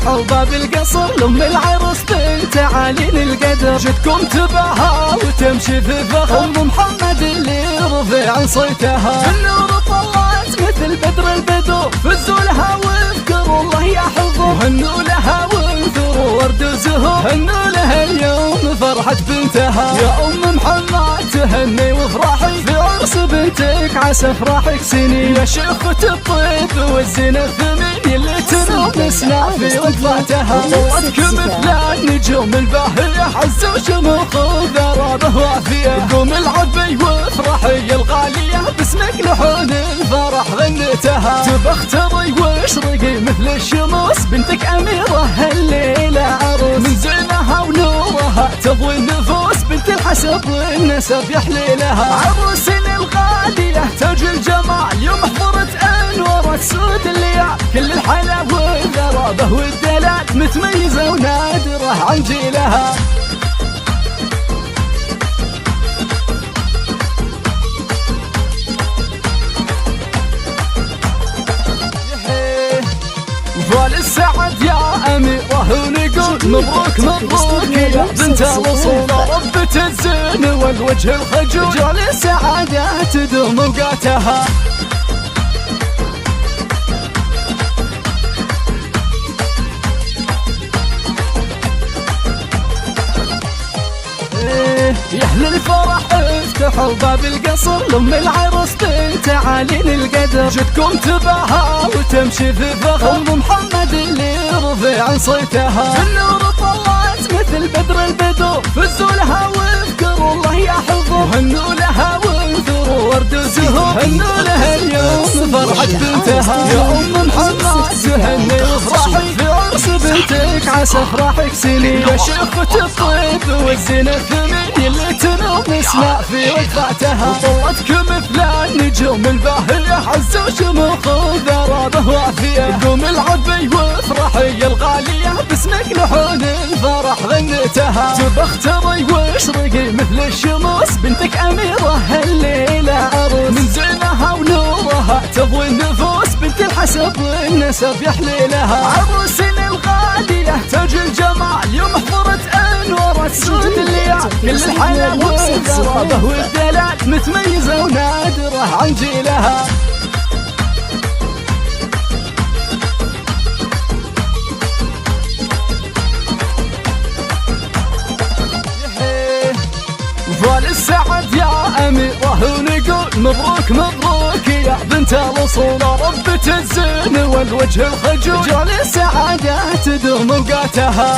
افتحوا باب القصر لأم العروس بنت عالين القدر، جدكم تباها وتمشي في فخر، أم محمد اللي رفع صيتها النور طلعت مثل بدر البدور، فزوا لها واذكروا الله يحفظه، هنوا لها وانثروا ورد وزهور، هنوا لها اليوم فرحة بنتها. يا أم محمد تهني وافرحي في عرس بنتك عسى افراحك سنين، يا شيخة الطيب والزينة الثمين اللي تنوم نسمع في وقفاتها، طلتك مثل النجوم الباهية عز وشموخ وذرابه وافية، قوم العبي وافرحي الغالية باسمك لحون الفرح غنيتها، تبختري واشرقي مثل الشموس بنتك أميرة هالليلة عروس، من زينها ونورها تضوي النفوس بنت الحسب والنسب يحلي لها، عروسنا الغالية تاج الجمال يوم حضرت أنوار سود الليال، كل الحلا والذرابة والدلال متميزة ونادرة عن جيلها. فال السعد يا أميرة ونقول مبروك مبروك يا بنت الأصول، ربة الزين والوجه الخجول، جال السعادة تدوم أوقاتها. يحلى الفرح افتحوا باب القصر لأم العروس بنت عالين القدر، جدكم تباها وتمشي في فخر، أم محمد اللي رفع صيتها النور طلعت مثل بدر البدور، فزوا لها واذكروا الله يحفظه، هنوا لها وانثروا ورد وزهور، هنوا لها اليوم فرحة بنتها. يا أم محمد تهني وافرحي في عرس بنتك عسى افراحك سنين، يا شيخة الطيب والزينة الثمين اللي تنوم نسمع في وقفاتها، طلتك مثل النجوم الباهية عز وشموخ وذرابه وافية، قوم العبي وافرحي الغالية باسمك لحون الفرح غنيتها، تبختري واشرقي مثل الشموس بنتك أميرة هالليلة عروس، من زينها ونورها تضوي النفوس بنت الحسب والنسب يحلي لها، عروسنا الغالية تاج الجمال يوم حضرت أنوار سود الليال، كل الحلا والذرابة والدلال متميزة ونادرة عن جيلها. فال السعد يا أميرة ونقول مبروك مبروك يا بنت الأصول، ربة الزين والوجه الخجول، جال السعادة تدوم أوقاتها.